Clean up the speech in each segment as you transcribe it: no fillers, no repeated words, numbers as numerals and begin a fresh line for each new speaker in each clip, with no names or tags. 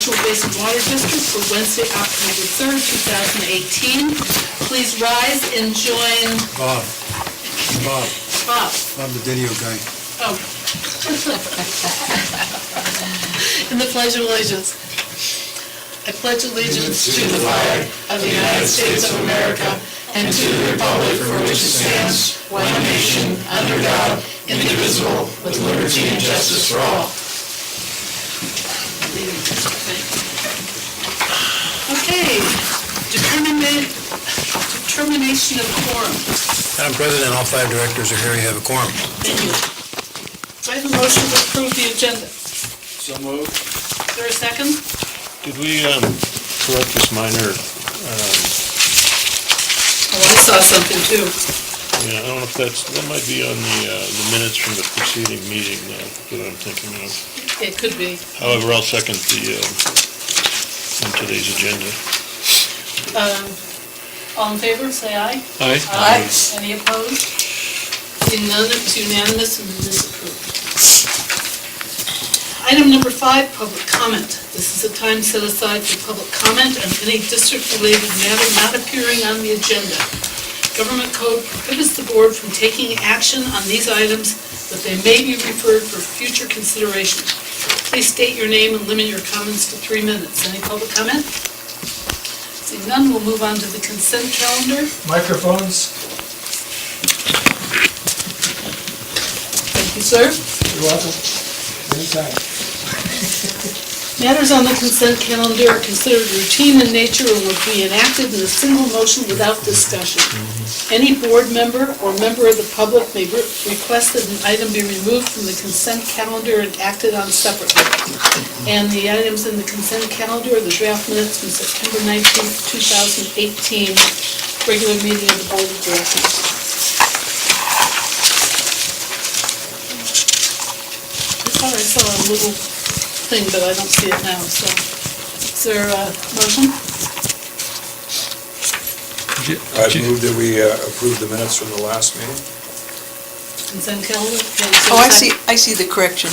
Central Basin Water District for Wednesday, October 3rd, 2018. Please rise and join
Bob,
Bob.
I'm the video guy.
Oh. In the Pledge of Allegiance. I pledge allegiance to the flag of the United States of America and to the republic for which it stands, one nation, under God, indivisible, with liberty and justice for all. Okay, determination of quorum.
Madam President, all 5 directors are here. You have a quorum.
Thank you. Do I have a motion to approve the agenda?
So moved.
Is there a second?
Did we correct this minor?
Oh, I saw something too.
Yeah, I don't know if that might be on the minutes from the preceding meeting that I'm thinking of.
It could be.
However, I'll second on today's agenda.
All in favor, say aye.
Aye.
Aye. Any opposed? Seeing none, it's unanimous and it is approved. Item number 5, public comment. This is a time set aside for public comment on any district-related matter not appearing on the agenda. Government code prohibits the board from taking action on these items, but they may be referred for future consideration. Please state your name and limit your comments to 3 minutes. Any public comment? Seeing none, we'll move on to the consent calendar.
Microphones.
Thank you, sir.
You're welcome. Anytime.
Matters on the consent calendar are considered routine in nature and will be enacted in a single motion without discussion. Any board member or member of the public may request that an item be removed from the consent calendar and acted on separately. And the items in the consent calendar are the draft minutes from September 19th, 2018, regular meeting of the Board of Directors. I thought I saw a little thing, but I don't see it now, so. Is there a motion?
I move that we approve the minutes from the last meeting.
Consent calendar?
Oh, I see the correction.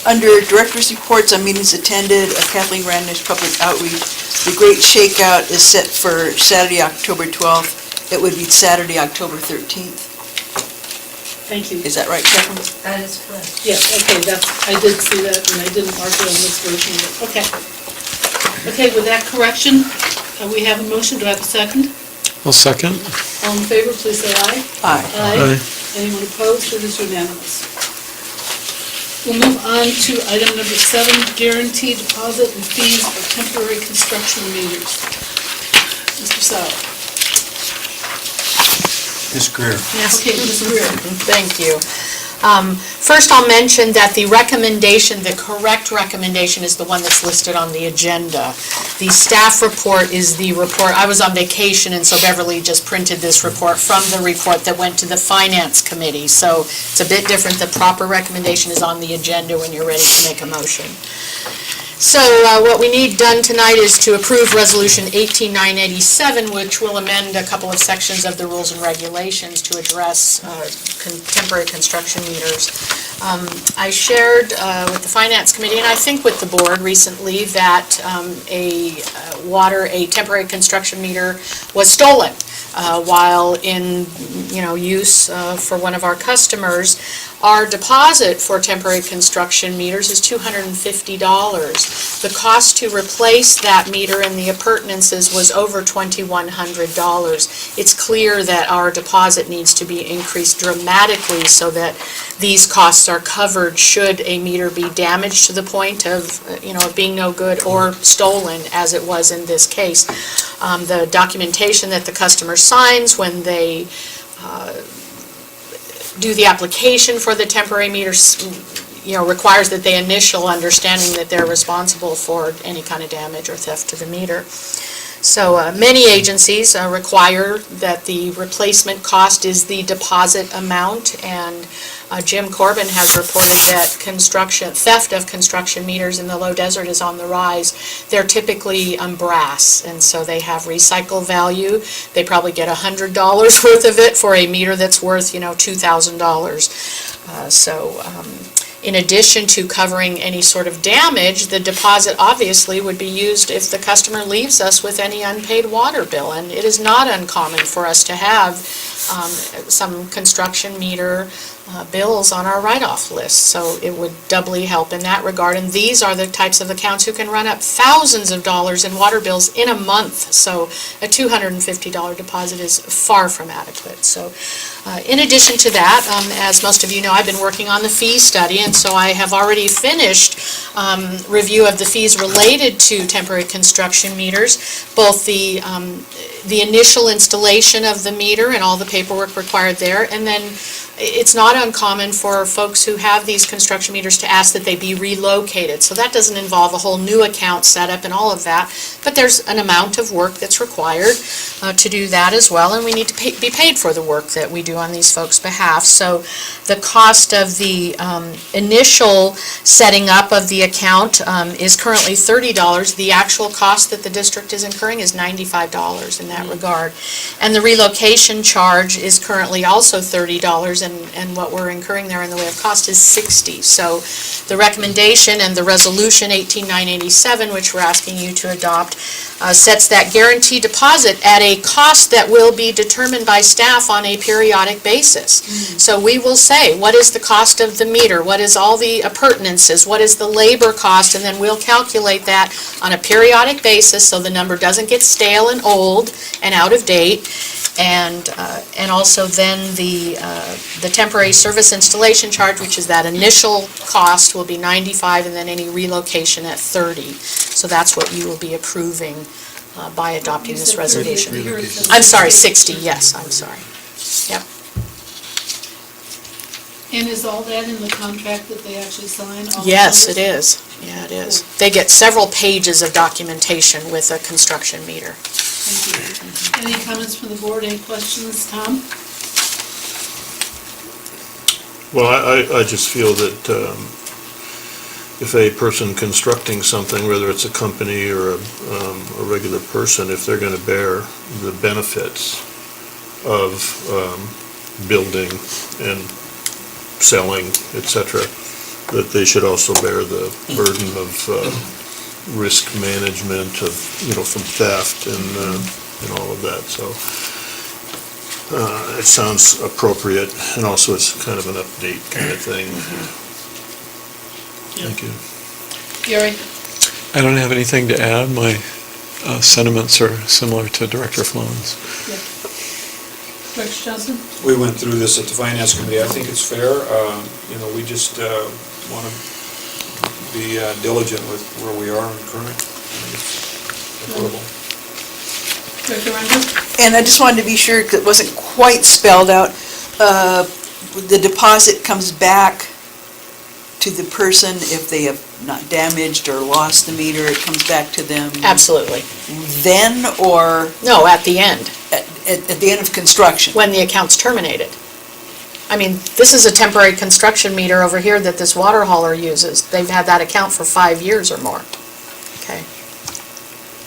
Under Director's Reports on Meetings Attended, Kathleen Randnish Public Outreach, the Great Shakeout is set for Saturday, October 12th. It would be Saturday, October 13th.
Thank you.
Is that right, Kathleen?
That is correct.
Yes, okay, I did see that, and I didn't mark it on this version, but, okay. Okay, with that correction, we have a motion. Do I have a second?
I'll second.
All in favor, please say aye.
Aye.
Aye.
Anyone opposed? It is unanimous. We'll move on to item number 7, guaranteed deposit and fees for temporary construction meters. Mr. Sauer.
Ms. Greer.
Yes.
Okay, Ms. Greer.
Thank you. First, I'll mention that the recommendation, the correct recommendation, is the one that's listed on the agenda. The staff report is the report. I was on vacation, and so Beverly just printed this report from the report that went to the Finance Committee. So it's a bit different. The proper recommendation is on the agenda when you're ready to make a motion. So what we need done tonight is to approve Resolution 18987, which will amend a couple of sections of the rules and regulations to address temporary construction meters. I shared with the Finance Committee, and I think with the board recently, that a temporary construction meter was stolen while in use for one of our customers. Our deposit for temporary construction meters is $250. The cost to replace that meter and the appurtenances was over $2,100. It's clear that our deposit needs to be increased dramatically so that these costs are covered should a meter be damaged to the point of being no good or stolen, as it was in this case. The documentation that the customer signs when they do the application for the temporary meters, requires that they initial understanding that they're responsible for any kind of damage or theft to the meter. So many agencies require that the replacement cost is the deposit amount, and Jim Corbin has reported that theft of construction meters in the low desert is on the rise. They're typically brass, and so they have recycle value. They probably get $100 worth of it for a meter that's worth, $2,000. In addition to covering any sort of damage, the deposit obviously would be used if the customer leaves us with any unpaid water bill. And it is not uncommon for us to have some construction meter bills on our write-off list. So it would doubly help in that regard. And these are the types of accounts who can run up thousands of dollars in water bills in a month. So a $250 deposit is far from adequate. So in addition to that, as most of you know, I've been working on the fee study, and so I have already finished review of the fees related to temporary construction meters, both the initial installation of the meter and all the paperwork required there, and then it's not uncommon for folks who have these construction meters to ask that they be relocated. So that doesn't involve a whole new account setup and all of that, but there's an amount of work that's required to do that as well, and we need to be paid for the work that we do on these folks' behalf. So the cost of the initial setting up of the account is currently $30. The actual cost that the district is incurring is $95 in that regard. And the relocation charge is currently also $30, and what we're incurring there in the way of cost is $60. So the recommendation and the resolution 18987, which we're asking you to adopt, sets that guarantee deposit at a cost that will be determined by staff on a periodic basis. So we will say, what is the cost of the meter? What is all the appurtenances? What is the labor cost? And then we'll calculate that on a periodic basis so the number doesn't get stale and old and out of date. And also then the temporary service installation charge, which is that initial cost, will be $95, and then any relocation at $30. So that's what you will be approving by adopting
You
this
said 30,
resolution.
here it says
I'm sorry, 60, yes, I'm sorry. Yep.
And is all that in the contract that they actually sign? all the
Yes, it
numbers?
is. Yeah, it is. They get several pages of documentation with a construction meter.
Thank you. Any comments from the board? Any questions? Tom?
Well, I just feel that if a person constructing something, whether it's a company or a regular person, if they're going to bear the benefits of building and selling, etc., that they should also bear the burden of risk management of, from theft and all of that. So it sounds appropriate, and also it's kind of an update kind of thing. Thank you.
Gary?
I don't have anything to add. My sentiments are similar to Director Flown's.
Director Johnson?
We went through this at the Finance Committee. I think it's fair. We just want to be diligent with where we are in current. I think it's equitable.
Director Render?
And I just wanted to be sure, because it wasn't quite spelled out, the deposit comes back to the person if they have not damaged or lost the meter, it comes back to them
Absolutely.
then, or
No, at the end,
at the end of construction?
when the account's terminated. I mean, this is a temporary construction meter over here that this water hauler uses. They've had that account for 5 years or more. Okay.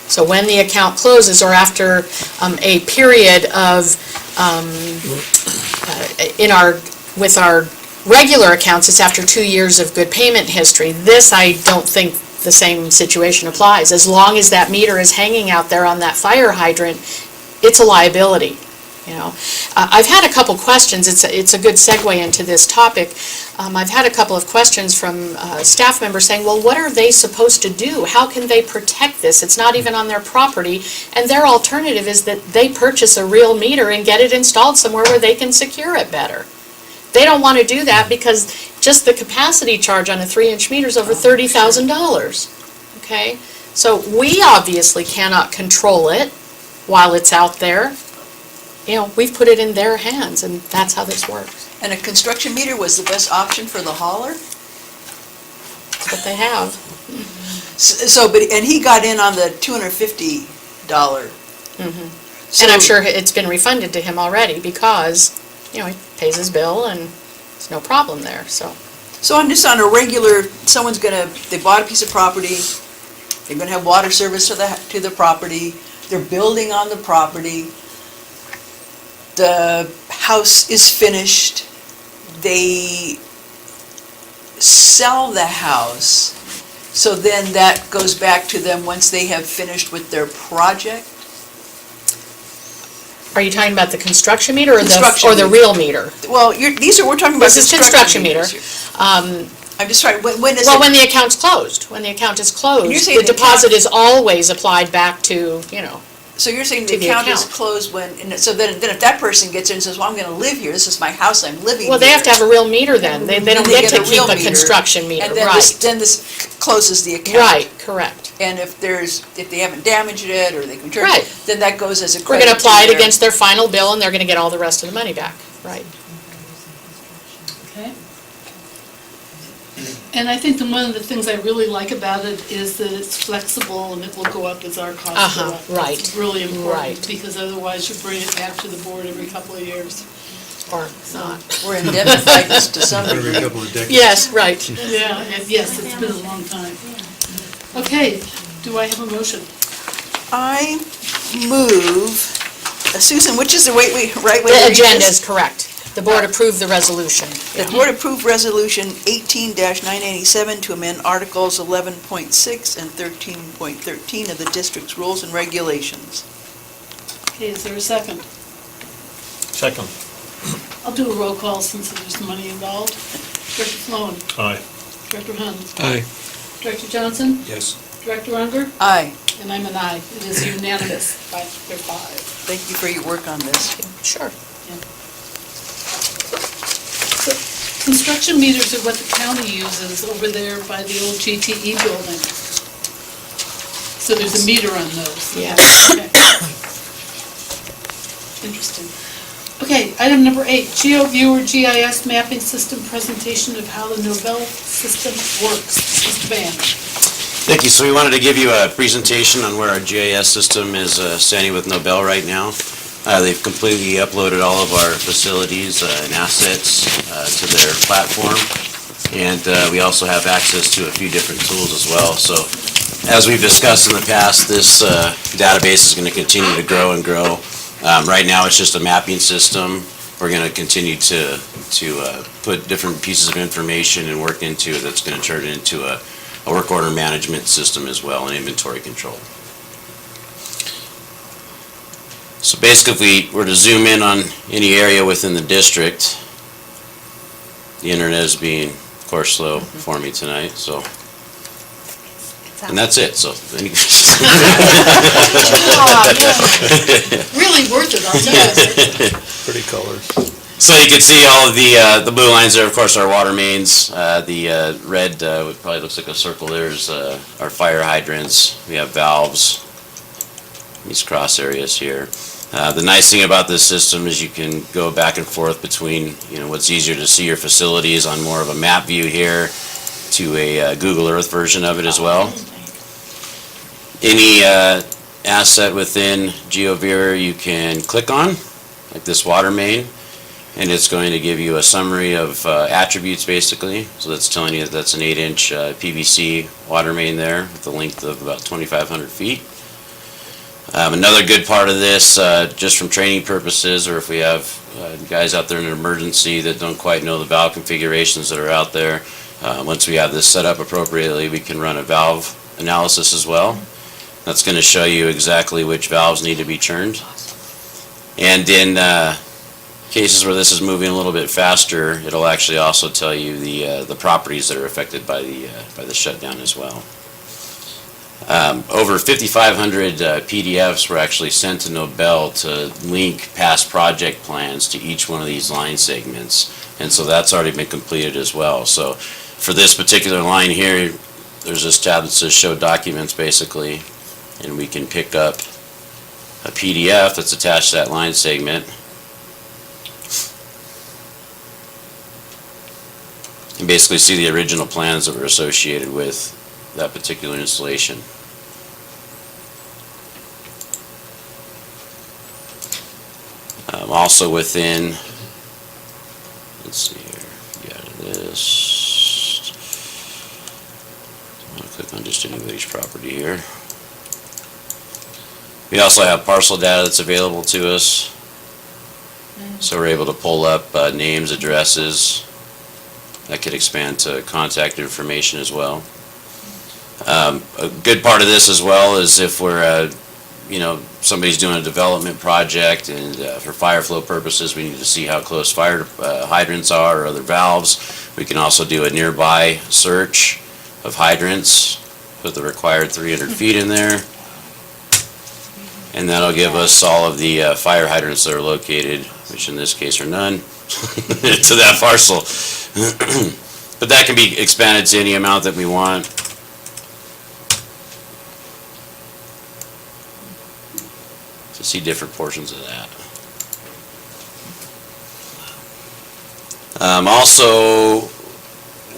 So when the account closes, or after a period of, with our regular accounts, it's after 2 years of good payment history. This, I don't think the same situation applies. As long as that meter is hanging out there on that fire hydrant, it's a liability. I've had a couple questions. It's a good segue into this topic. I've had a couple of questions from staff members saying, well, what are they supposed to do? How can they protect this? It's not even on their property. And their alternative is that they purchase a real meter and get it installed somewhere where they can secure it better. They don't want to do that because just the capacity charge on a 3-inch meter is over $30,000. Okay? So we obviously cannot control it while it's out there. We've put it in their hands, and that's how this works.
And a construction meter was the best option for the hauler?
That's what they have.
And he got in on the $250.
Mm-hmm. And I'm sure it's been refunded to him already because, he pays his bill and there's no problem there, so.
So I'm just on a regular, they bought a piece of property, they're gonna have water service to the property, they're building on the property, the house is finished, they sell the house, so then that goes back to them once they have finished with their project?
Are you talking about the construction meter or
Construction
the
meter.
real meter?
Well, we're talking about
This is construction meter.
meters here. I'm just trying, when is
Well,
it?
when the account's closed, when the account is closed,
you're saying
the
the account-
deposit is always applied back to,
So you're saying
to
the
the
account is
account.
closed when, so then if that person gets in and says, well, I'm gonna live here, this is my house, I'm living here.
well, they have to have a real meter then. They don't
Then they
get to
get a real
keep a
meter,
construction meter,
And then
right.
this closes the account.
Right, correct.
And if they haven't damaged it, or they can return
Right.
it, then that goes as a
We're
credit
gonna apply it
their-
against their final bill and they're gonna get all the rest of the money back, right.
Okay. And I think one of the things I really like about it is that it's flexible and it will go up as our costs go up.
Right.
It's really important,
Right.
because otherwise you bring it back to the board every couple of years.
Or not.
We're indemnified to some
Every
degree.
couple of decades.
Yes, right.
Yeah, yes, it's been a long time. Okay, do I have a motion?
I move, Susan, which is the right way to read
The agenda
this?
is correct. The board approved the resolution.
The board approved resolution 18-987 to amend articles 11.6 and 13.13 of the district's rules and regulations.
Okay, is there a second?
Second.
I'll do a roll call since there's money involved. Director Sloan,
Aye.
Director Hunt,
Aye.
Director Johnson,
Yes.
Director Unger,
Aye.
and I'm an aye. It is unanimous, 5-5.
Thank you for your work on this.
Sure.
So, construction meters are what the county uses over there by the old GTE building. So there's a meter on those.
Yeah.
Okay. Interesting. Okay, item number 8, GeoViewer GIS mapping system presentation of how the Novell system works. Mr. Van.
Thank you. So we wanted to give you a presentation on where our GIS system is standing with Nobel right now. They've completely uploaded all of our facilities and assets to their platform. And we also have access to a few different tools as well. So as we've discussed in the past, this database is going to continue to grow and grow. Right now, it's just a mapping system. We're going to continue to put different pieces of information and work into it that's going to turn it into a work order management system as well, and inventory control. So basically, if we were to zoom in on any area within the district, the internet is being, of course, slow for me tonight, so. And that's it, so.
Really worth it, I'll tell you.
Pretty colors.
So you can see all of the blue lines there, of course, are water mains. The red, what probably looks like a circle there, is our fire hydrants. We have valves, these cross areas here. The nice thing about this system is you can go back and forth between, what's easier to see your facilities on more of a map view here to a Google Earth version of it as well. Any asset within GeoViewer you can click on, like this water main, and it's going to give you a summary of attributes basically. So that's telling you that that's an 8-inch PVC water main there with a length of about 2,500 feet. Another good part of this, just from training purposes, or if we have guys out there in an emergency that don't quite know the valve configurations that are out there, once we have this set up appropriately, we can run a valve analysis as well. That's going to show you exactly which valves need to be turned. And in cases where this is moving a little bit faster, it'll actually also tell you the properties that are affected by the shutdown as well. Over 5,500 PDFs were actually sent to Nobel to link past project plans to each one of these line segments, and so that's already been completed as well. So for this particular line here, there's this tab that says Show Documents basically, and we can pick up a PDF that's attached to that line segment. And basically see the original plans that were associated with that particular installation. Also within, let's see here, this. I'm going to click on just anybody's property here. We also have parcel data that's available to us. So we're able to pull up names, addresses, That could expand to contact information as well. A good part of this as well is if we're, somebody's doing a development project and for fire flow purposes, we need to see how close fire hydrants are or other valves. We can also do a nearby search of hydrants, put the required 300 feet in there. And that'll give us all of the fire hydrants that are located, which in this case are none, to that parcel. But that can be expanded to any amount that we want. To see different portions of that. Also,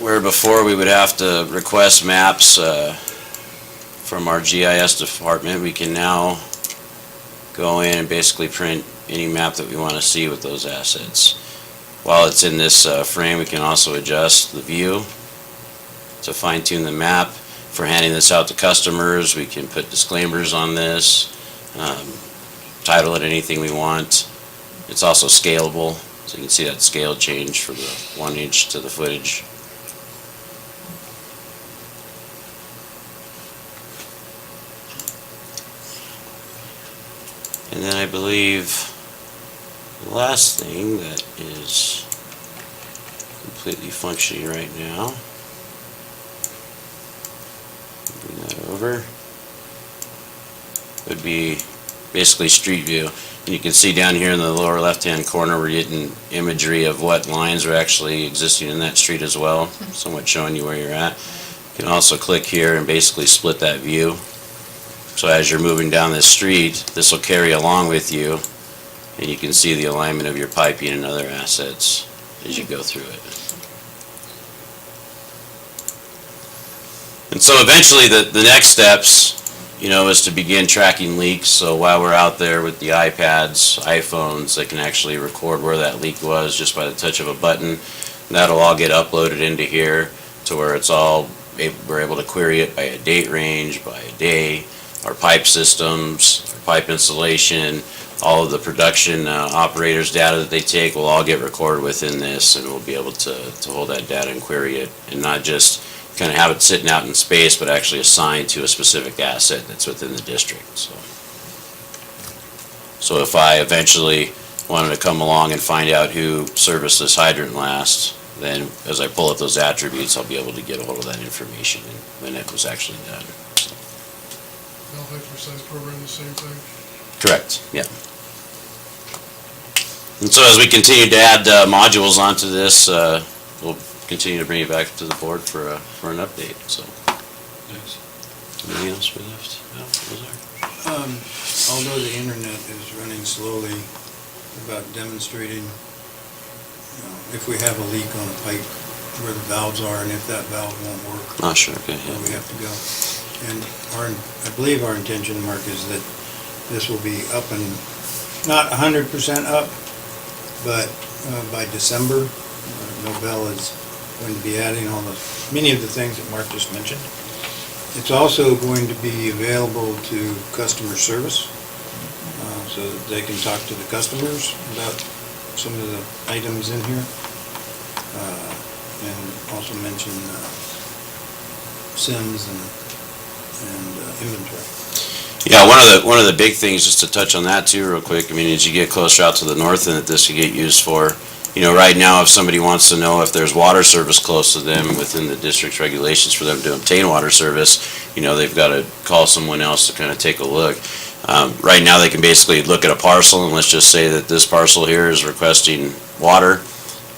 where before we would have to request maps from our GIS department, we can now go in and basically print any map that we want to see with those assets. While it's in this frame, we can also adjust the view to fine-tune the map. For handing this out to customers, we can put disclaimers on this, title it anything we want. It's also scalable, so you can see that scale change from the 1 inch to the footage. And then I believe the last thing that is completely functioning right now, bring that over, would be basically street view. And you can see down here in the lower left-hand corner, we're getting imagery of what lines are actually existing in that street as well, somewhat showing you where you're at. You can also click here and basically split that view. So as you're moving down this street, this will carry along with you, and you can see the alignment of your piping and other assets as you go through it. And so eventually the next steps, is to begin tracking leaks. So while we're out there with the iPads, iPhones, they can actually record where that leak was just by the touch of a button. That'll all get uploaded into here to where we're able to query it by a date range, by a day. Our pipe systems, our pipe installation, all of the production operators' data that they take will all get recorded within this, and we'll be able to hold that data and query it, and not just kind of have it sitting out in space, but actually assigned to a specific asset that's within the district. So if I eventually wanted to come along and find out who serviced this hydrant last, then as I pull up those attributes, I'll be able to get a hold of that information and when it was actually done.
Health exercise program, the same thing?
Correct, yeah. And so as we continue to add modules onto this, we'll continue to bring it back to the board for an update, so. Anything else we left? No, those are.
Although the internet is running slowly, about demonstrating, if we have a leak on a pipe, where the valves are and if that valve won't work.
Oh, sure, okay,
Where we
yeah.
have to go. And I believe our intention, Mark, is that this will be up and, not 100% up, but by December, Nobel is going to be adding many of the things that Mark just mentioned. It's also going to be available to customer service, so that they can talk to the customers about some of the items in here. And also mention SIMs and inventory.
Yeah, one of the big things, just to touch on that too real quick, as you get closer out to the north end that this could get used for, right now if somebody wants to know if there's water service close to them within the district's regulations for them to obtain water service, they've got to call someone else to kind of take a look. Right now they can basically look at a parcel, and let's just say that this parcel here is requesting water.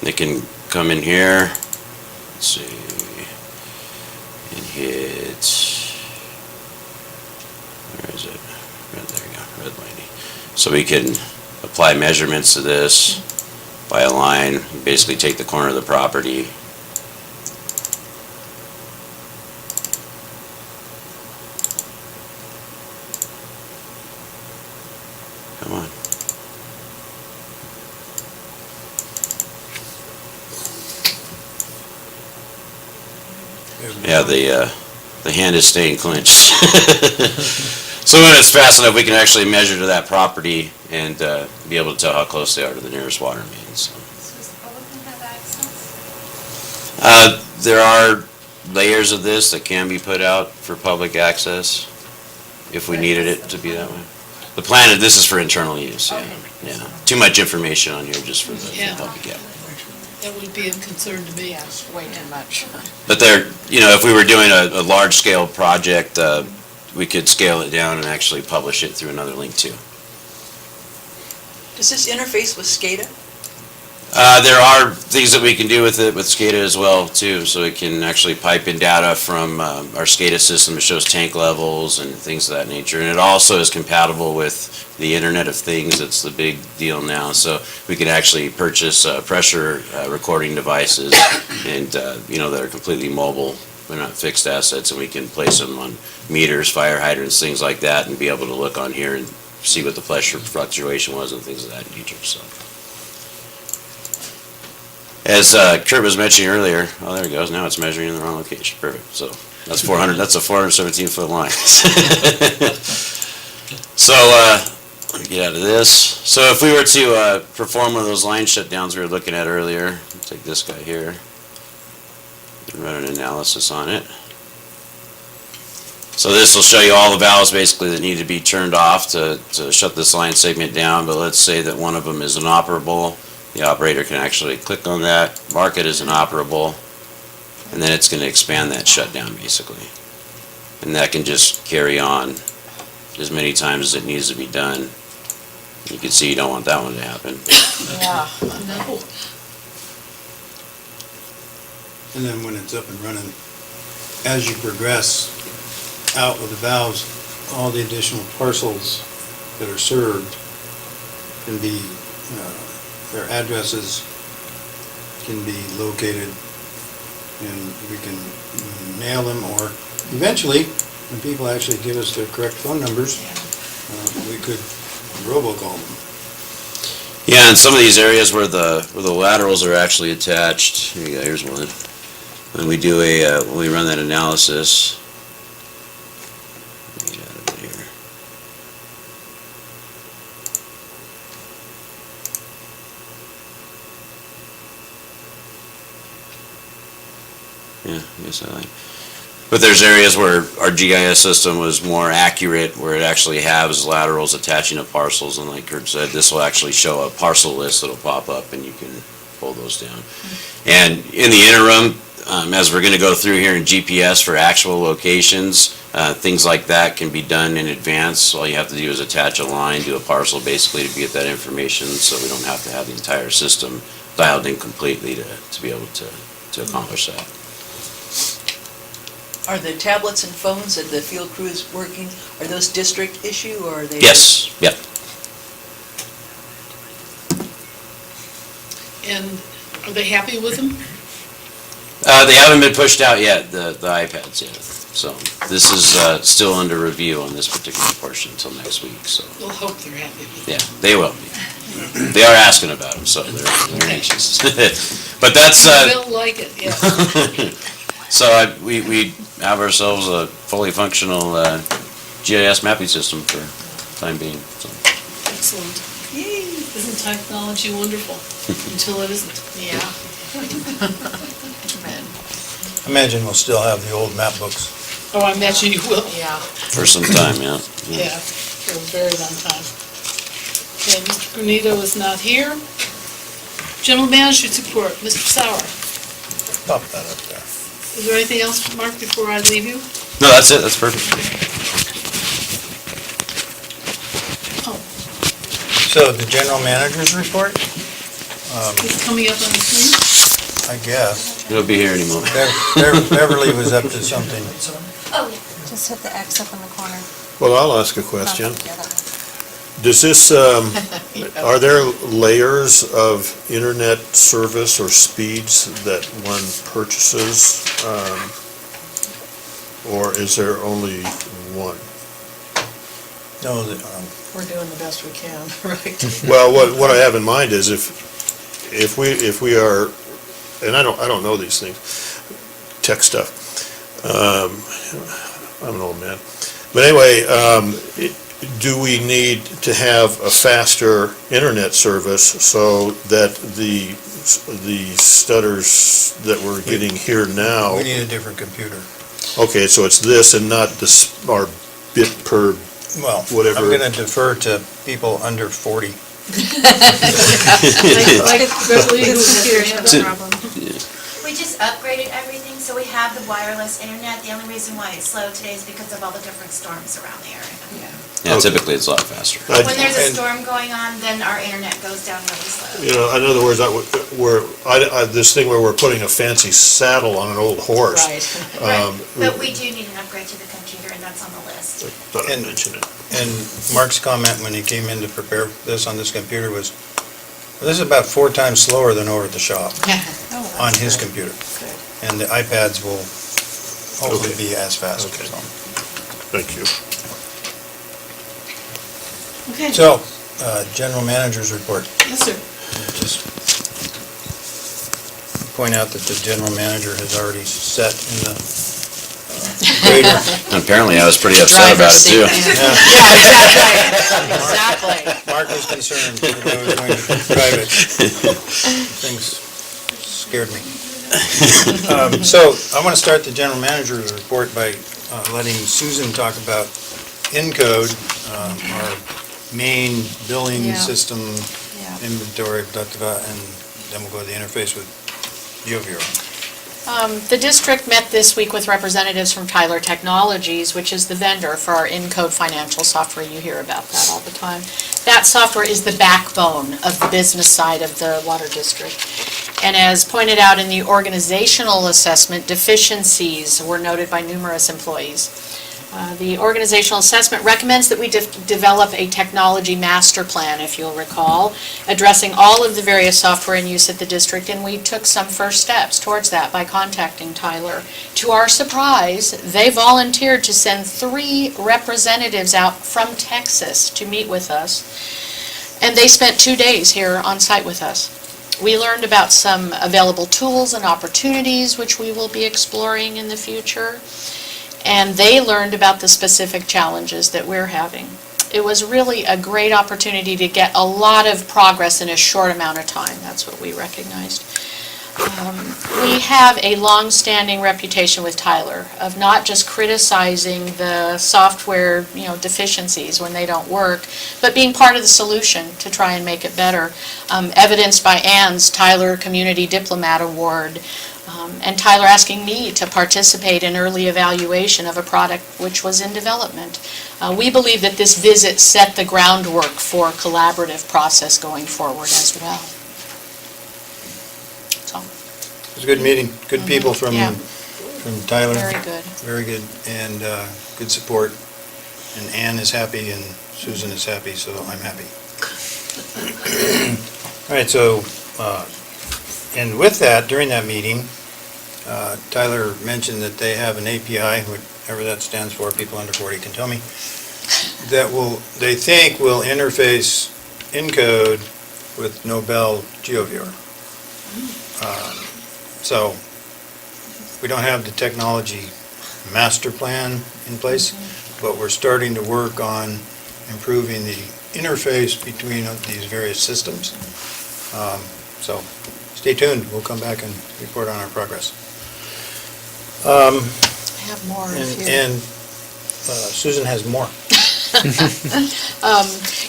They can come in here, let's see, and hit, where is it? There you go, red lady. So we can apply measurements to this by a line, basically take the corner of the property. Come on. Yeah, the hand is staying clenched. So when it's fast enough, we can actually measure to that property and be able to tell how close they are to the nearest water main. So.
Does the public have access?
There are layers of this that can be put out for public access if we needed it to be that way. The plan, this is for internal use, yeah. Too much information on here just for the
Yeah.
public, yeah.
That would be a concern to me.
Yeah, way too much.
But there, if we were doing a large-scale project, we could scale it down and actually publish it through another link too.
Does this interface with SCADA?
There are things that we can do with it with SCADA as well too, so it can actually pipe in data from our SCADA system. It shows tank levels and things of that nature, and it also is compatible with the Internet of Things. It's the big deal now, so we can actually purchase pressure recording devices, and that are completely mobile. They're not fixed assets, and we can place them on meters, fire hydrants, things like that, and be able to look on here and see what the pressure fluctuation was and things of that nature. So, as Kurt was mentioning earlier, oh, there it goes. Now it's measuring in the wrong location. Perfect. So that's 400. That's a 417-foot line. So let me get out of this. So if we were to perform one of those line shutdowns we were looking at earlier, take this guy here and run an analysis on it. So this will show you all the valves basically that need to be turned off to shut this line segment down. But let's say that one of them is inoperable. The operator can actually click on that, mark it as inoperable, and then it's going to expand that shutdown basically. And that can just carry on as many times as it needs to be done. You can see you don't want that one to happen.
Yeah.
No.
And then when it's up and running, as you progress out with the valves, all the additional parcels that are served can be, their addresses can be located, and we can nail them, or eventually, when people actually give us their correct phone numbers, we could robocall them.
Yeah, in some of these areas where the laterals are actually attached, here you go, here's one. When we do when we run that analysis, let me get out of it here. Yeah, I guess I like. But there's areas where our GIS system was more accurate, where it actually has laterals attaching to parcels, and like Kurt said, this will actually show a parcel list that'll pop up, and you can pull those down. And in the interim, as we're going to go through here in GPS for actual locations, things like that can be done in advance. All you have to do is attach a line to a parcel basically to get that information, so we don't have to have the entire system dialed in completely to be able to accomplish that.
Are the tablets and phones that the field crew is working, are those district issue, or are they?
Yes, yep.
And are they happy with them?
They haven't been pushed out yet, the iPads yet. So this is still under review on this particular portion until next week. So
We'll hope they're happy with
yeah, they will be. They are asking about them, so they're anxious. But that's
They'll like it, yeah.
so we have ourselves a fully functional GIS mapping system for the time being. So.
Excellent. Yay, isn't technology wonderful? Until it isn't.
Yeah.
I imagine we'll still have the old map books.
Oh, I imagine you will.
Yeah.
For some time, yeah.
Yeah, for a very long time. Okay, Mr. Granito is not here. General Manager's report, Mr. Sauer.
Pop that up there.
Is there anything else, Mark, before I leave you?
No, that's it. That's perfect.
Oh,
So the general manager's report,
it's coming up on the screen?
I guess.
It'll be here any moment.
Beverly was up to something.
Just hit the X up in the corner.
Well, I'll ask a question.
Yeah, that one.
Does this, are there layers of internet service or speeds that one purchases? Or is there only one?
No,
We're doing the best we can, right?
Well, what I have in mind is if we are, and I don't know these things, tech stuff. I'm an old man. But anyway, do we need to have a faster internet service so that the stutters that we're getting here now?
We need a different computer.
Okay, so it's this and not this, our bit per,
Well,
Whatever.
I'm going to defer to people under 40.
Like Beverly, who has their hand
So-
up.
We just upgraded everything, so we have the wireless internet. The only reason why it's slow today is because of all the different storms around the area.
Yeah, typically it's a lot faster.
When there's a
And,
storm going on, then our internet goes down really slow.
you know, in other words, this thing where we're putting a fancy saddle on an old horse.
Right.
Right, but we do need an upgrade to the computer, and that's on the list.
Thought I'd
And-
mention it.
And Mark's comment when he came in to prepare this on this computer was, well, this is about 4 times slower than over at the shop on his computer. And the iPads will hopefully be as fast.
Okay.
so.
Thank you.
Okay,
So, general manager's report.
yes, sir.
Just point out that the general manager has already set in the grader.
And apparently I was pretty upset about it too.
Yeah, exactly.
Mark was concerned that I was going to private. Things scared me. So I want to start the general manager's report by letting Susan talk about Encode, our main billing
Yeah.
system,
Yeah.
inventory, and then we'll go to the interface with GeoVero.
The district met this week with representatives from Tyler Technologies, which is the vendor for our Encode financial software. You hear about that all the time. That software is the backbone of the business side of the water district. And as pointed out in the organizational assessment, deficiencies were noted by numerous employees. The organizational assessment recommends that we develop a technology master plan, if you'll recall, addressing all of the various software in use at the district, and we took some first steps towards that by contacting Tyler. To our surprise, they volunteered to send 3 representatives out from Texas to meet with us, and they spent 2 days here on site with us. We learned about some available tools and opportunities which we will be exploring in the future. And they learned about the specific challenges that we're having. It was really a great opportunity to get a lot of progress in a short amount of time. That's what we recognized. We have a long-standing reputation with Tyler of not just criticizing the software, deficiencies when they don't work, but being part of the solution to try and make it better. Evidenced by Ann's Tyler Community Diplomat Award, and Tyler asking me to participate in early evaluation of a product which was in development. We believe that this visit set the groundwork for a collaborative process going forward as well. So,
It was a good meeting, good people from
Yeah.
Tyler.
very good.
Very good, and good support. And Ann is happy, and Susan is happy, so I'm happy. All right, so, and with that, during that meeting, Tyler mentioned that they have an API, whatever that stands for, people under 40 can tell me, that they think will interface Encode with Nobel GeoViewer. So, we don't have the technology master plan in place, but we're starting to work on improving the interface between these various systems. So, stay tuned, we'll come back and report on our progress.
I have more if you...
And Susan has more.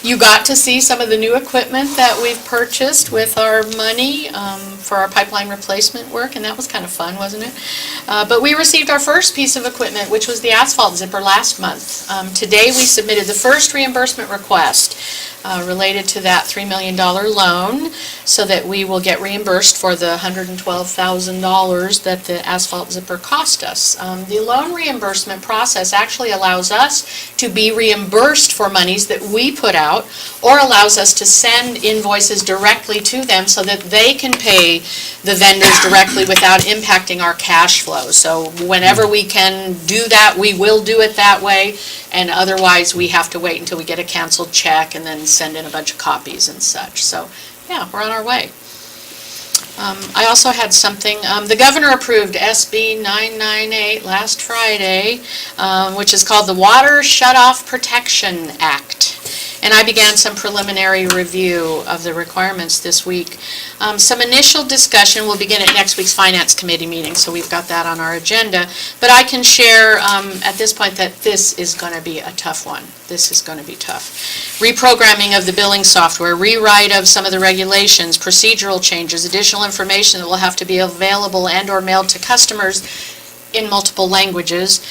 You got to see some of the new equipment that we've purchased with our money for our pipeline replacement work, and that was kind of fun, wasn't it? But we received our first piece of equipment, which was the asphalt zipper last month. Today, we submitted the first reimbursement request related to that $3 million loan, so that we will get reimbursed for the $112,000 that the asphalt zipper cost us. The loan reimbursement process actually allows us to be reimbursed for monies that we put out, or allows us to send invoices directly to them so that they can pay the vendors directly without impacting our cash flow. So whenever we can do that, we will do it that way, and otherwise we have to wait until we get a canceled check and then send in a bunch of copies and such. So, yeah, we're on our way. I also had something, the governor approved SB 998 last Friday, which is called the Water Shutoff Protection Act. And I began some preliminary review of the requirements this week. Some initial discussion will begin at next week's Finance Committee meeting, so we've got that on our agenda. But I can share at this point that this is going to be a tough one. This is going to be tough. Reprogramming of the billing software, rewrite of some of the regulations, procedural changes, additional information that will have to be available and/or mailed to customers in multiple languages,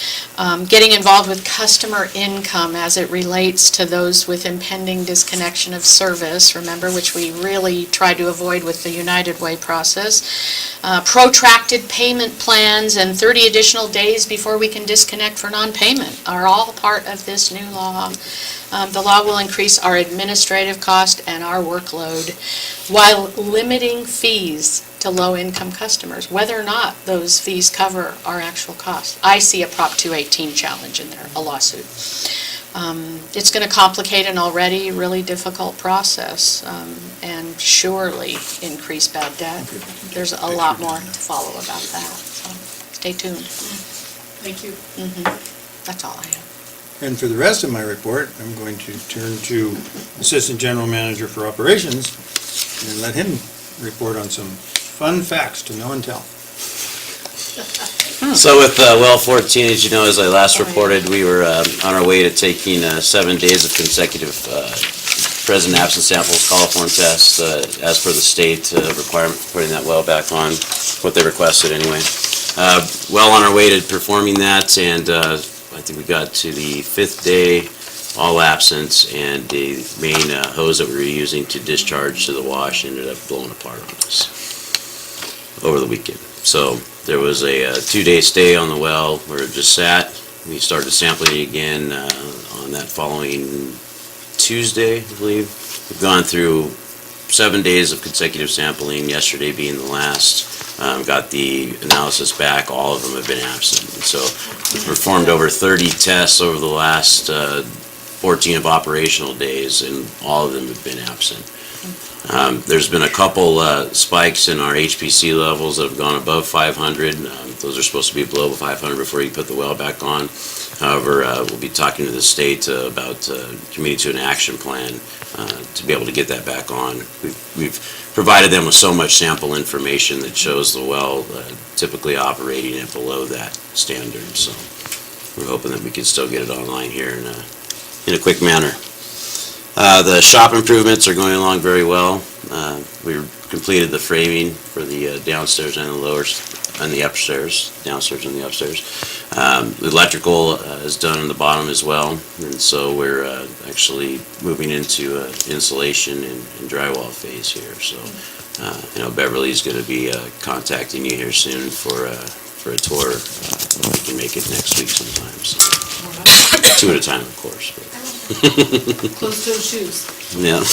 getting involved with customer income as it relates to those with impending disconnection of service, remember, which we really try to avoid with the United Way process, protracted payment plans, and 30 additional days before we can disconnect for non-payment are all part of this new law. The law will increase our administrative cost and our workload while limiting fees to low-income customers, whether or not those fees cover our actual costs. I see a Prop 218 challenge in there, a lawsuit. It's going to complicate an already really difficult process and surely increase bad debt. There's a lot more to follow about that, so stay tuned.
Thank you.
That's all I have.
And for the rest of my report, I'm going to turn to Assistant General Manager for Operations and let him report on some fun facts to know and tell.
So with well 14, as you know, as I last reported, we were on our way to taking 7 days of consecutive present absent samples coliform tests as per the state requirement for putting that well back on, what they requested anyway. Well on our way to performing that, and I think we got to the 5th day, all absent, and the main hose that we were using to discharge to the wash ended up blowing apart on us over the weekend. So there was a 2-day stay on the well where it just sat. We started sampling it again on that following Tuesday, I believe. We've gone through 7 days of consecutive sampling, yesterday being the last. Got the analysis back, all of them have been absent. And so we've performed over 30 tests over the last 14 of operational days, and all of them have been absent. There's been a couple spikes in our HPC levels that have gone above 500. Those are supposed to be below 500 before you put the well back on. However, we'll be talking to the state about committing to an action plan to be able to get that back on. We've provided them with so much sample information that shows the well typically operating at below that standard. So we're hoping that we can still get it online here in a quick manner. The shop improvements are going along very well. We completed the framing for the downstairs and the lower and the upstairs, downstairs and the upstairs. The electrical is done on the bottom as well, and so we're actually moving into insulation and drywall phase here. So I know Beverly's going to be contacting you here soon for a tour. We can make it next week sometime. So 2 at a time, of course.
Closed-toe shoes.
Yeah.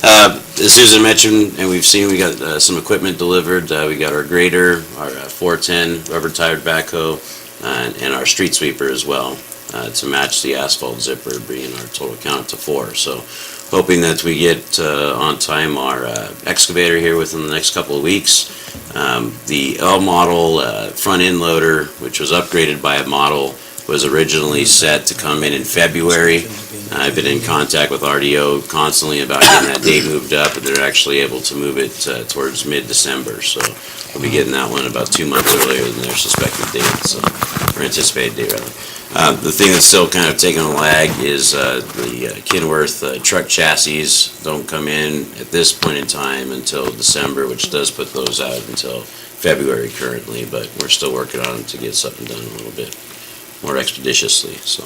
As Susan mentioned, and we've seen, we got some equipment delivered. We got our grader, our 410 rubber-tired backhoe, and our street sweeper as well to match the asphalt zipper, bringing our total count to 4. So hoping that we get on time our excavator here within the next couple of weeks. The L model front end loader, which was upgraded by a model, was originally set to come in February. I've been in contact with RDO constantly about getting that date moved up, and they're actually able to move it towards mid-December. So we'll be getting that one about 2 months earlier than their suspected date, so, or anticipated date, rather. The thing that's still kind of taking a lag is the Kenworth truck chassis don't come in at this point in time until December, which does put those out until February currently, but we're still working on them to get something done a little bit more expeditiously, so.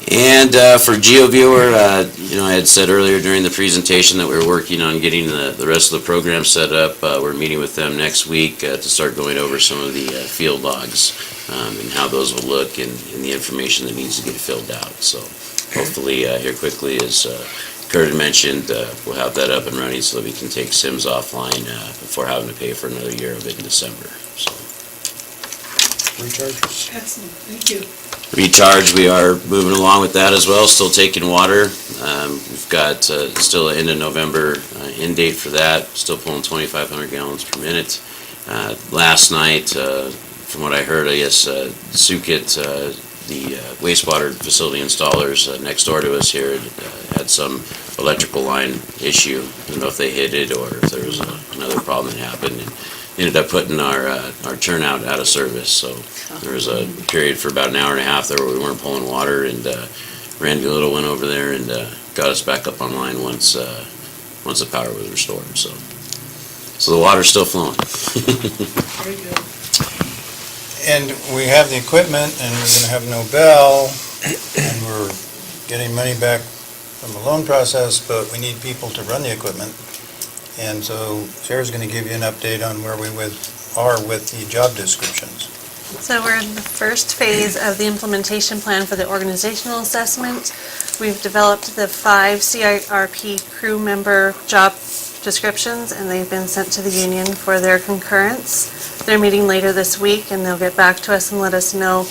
And for GeoViewer, I had said earlier during the presentation that we were working on getting the rest of the program set up. We're meeting with them next week to start going over some of the field logs and how those will look and the information that needs to get filled out. So hopefully here quickly, as Kurt had mentioned, we'll have that up and running so that we can take SIMS offline before having to pay for another year of it in December. So
recharges?
Excellent, thank you.
Recharge, we are moving along with that as well, still taking water. We've got still an end of November end date for that, still pulling 2,500 gallons per minute. Last night, from what I heard, I guess Sukit, the wastewater facility installers next door to us here had some electrical line issue. I don't know if they hit it or if there was another problem that happened. And ended up putting our turnout out of service. So there was a period for about an hour and a half there where we weren't pulling water, and Randy Little went over there and got us back up online once the power was restored. So the water's still flowing.
Very good.
And we have the equipment, and we're gonna have no bell, and we're getting money back from the loan process, but we need people to run the equipment. And so Sarah's gonna give you an update on where we are with the job descriptions.
So we're in the first phase of the implementation plan for the organizational assessment. We've developed the 5 CIRP crew member job descriptions, and they've been sent to the union for their concurrence. They're meeting later this week, and they'll get back to us and let us know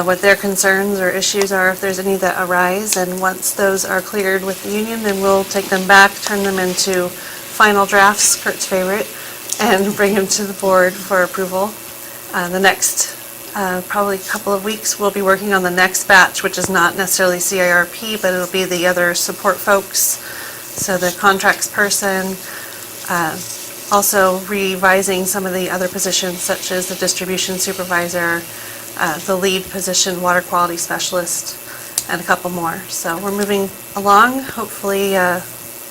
what their concerns or issues are, if there's any that arise. And once those are cleared with the union, then we'll take them back, turn them into final drafts, Kurt's favorite, and bring them to the board for approval. The next, probably couple of weeks, we'll be working on the next batch, which is not necessarily CIRP, but it'll be the other support folks. So the contracts person, also revising some of the other positions, such as the distribution supervisor, the lead position, water quality specialist, and a couple more. So we're moving along. Hopefully,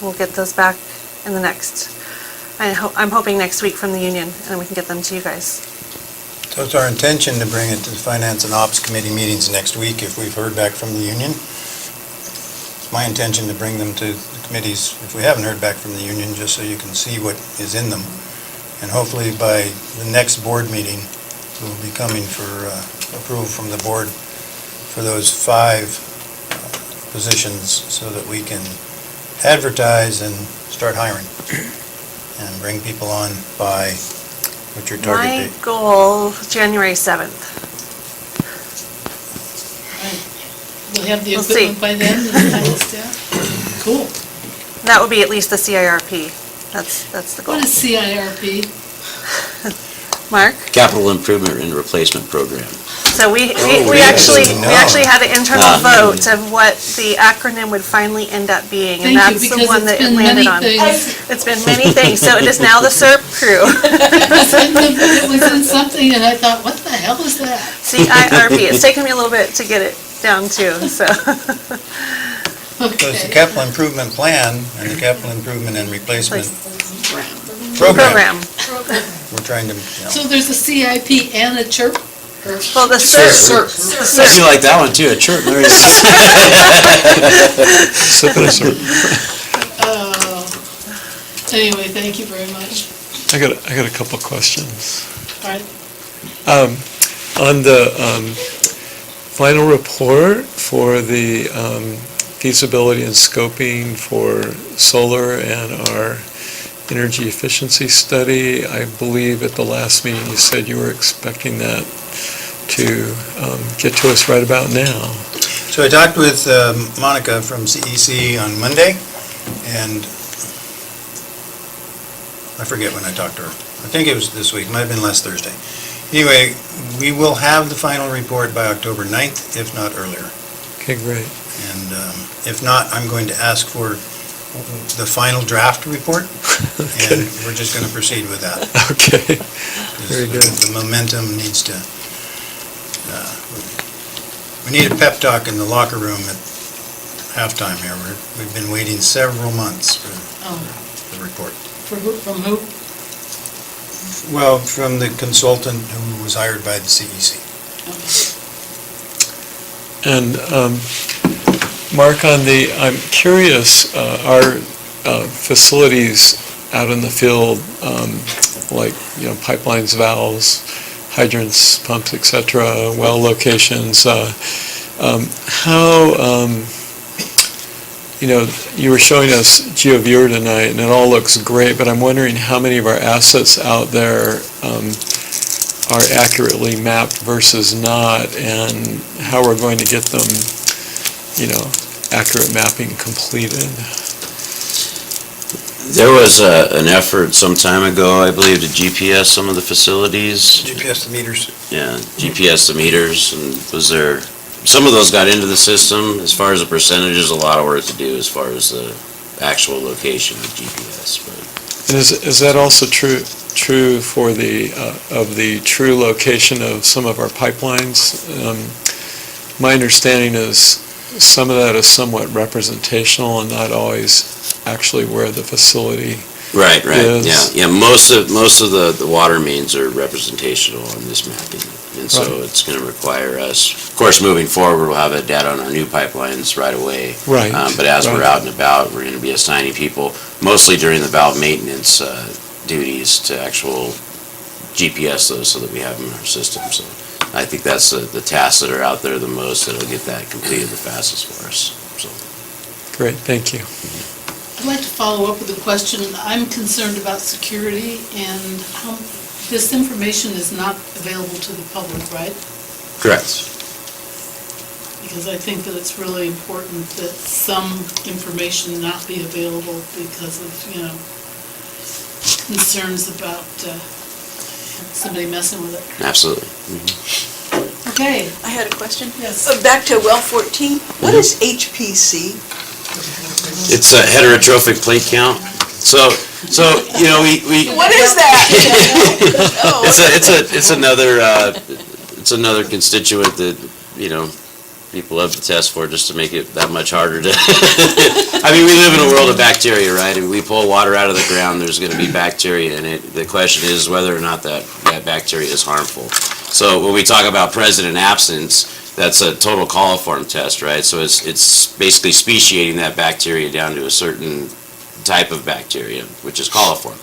we'll get those back in the next, I'm hoping next week from the union, and then we can get them to you guys.
So it's our intention to bring it to the Finance and Ops Committee meetings next week if we've heard back from the union. It's my intention to bring them to the committees if we haven't heard back from the union, just so you can see what is in them. And hopefully by the next board meeting, we'll be coming for approval from the board for those 5 positions so that we can advertise and start hiring and bring people on by, what's your target
My
date?
goal, January 7th.
We'll have the
We'll see.
equipment by then, and all the staff. Cool.
That will be at least the CIRP. That's the goal.
What is CIRP?
Mark?
Capital Improvement and Replacement Program.
So we
yes.
actually
No.
had an internal vote of what the acronym would finally end up being, and
Thank you,
that's the
because
one that
it's
it
been
landed
many
on.
things.
It's been many things, so it is now the SERP crew.
It was in something, and I thought, what the hell is that?
CIRP. It's taken me a little bit to get it down too, so.
So it's the
Okay.
capital improvement plan and the capital improvement and replacement
Program.
program. We're trying to, you know,
So there's a CIP and a CHIRP? Or-
Well, the SERP.
I feel like that one too, a chirp. There it is.
Sip and a serve.
Anyway, thank you very much.
I got a couple questions.
All right.
On the final report for the feasibility and scoping for solar and our energy efficiency study, I believe at the last meeting you said you were expecting that to get to us right about now.
so I talked with Monica from CEC on Monday, and I forget when I talked to her. I think it was this week, might have been last Thursday. Anyway, we will have the final report by October 9th, if not earlier.
Okay, great.
And if not, I'm going to ask for the final draft report, and we're just going to proceed with that.
Okay, very good.
The momentum needs to, we need a pep talk in the locker room at halftime here. We've been waiting several months for
Oh,
the report.
for who, from who?
Well, from the consultant who was hired by the CEC.
And Mark, I'm curious, our facilities out in the field, like, pipelines, valves, hydrants, pumps, et cetera, well locations, how, you were showing us GeoViewer tonight, and it all looks great, but I'm wondering how many of our assets out there are accurately mapped versus not, and how we're going to get them, accurate mapping completed.
There was an effort some time ago, I believe, to GPS some of the facilities.
GPS the meters.
Yeah, GPS the meters, and was there, some of those got into the system. As far as the percentage, there's a lot of work to do as far as the actual location of GPS, but.
And is that also true for the true location of some of our pipelines? My understanding is some of that is somewhat representational and not always actually where the facility
Right,
is.
yeah. Most of the water mains are representational on this mapping, and so
Right.
it's going to require us, of course, moving forward, we'll have that data on our new pipelines right away.
Right.
But as we're
right.
out and about, we're going to be assigning people, mostly during the valve maintenance duties, to actual GPS those so that we have them in our system. So I think that's the tasks that are out there the most that'll get that completed the fastest for us. So.
Great, thank you.
I'd like to follow up with a question. I'm concerned about security and how this information is not available to the public, right?
Correct.
Because I think that it's really important that some information not be available because of, concerns about somebody messing with it.
Absolutely.
Okay.
I had a question.
Yes.
Back to well 14, what is HPC?
It's a heterotrophic plate count. So we.
What is that? Oh.
It's another constituent that, people love to test for just to make it that much harder to. I mean, we live in a world of bacteria, right? And we pull water out of the ground, there's going to be bacteria in it. The question is whether or not that bacteria is harmful. So when we talk about present and absence, that's a total coliform test, right? So it's basically speciating that bacteria down to a certain type of bacteria, which is coliform.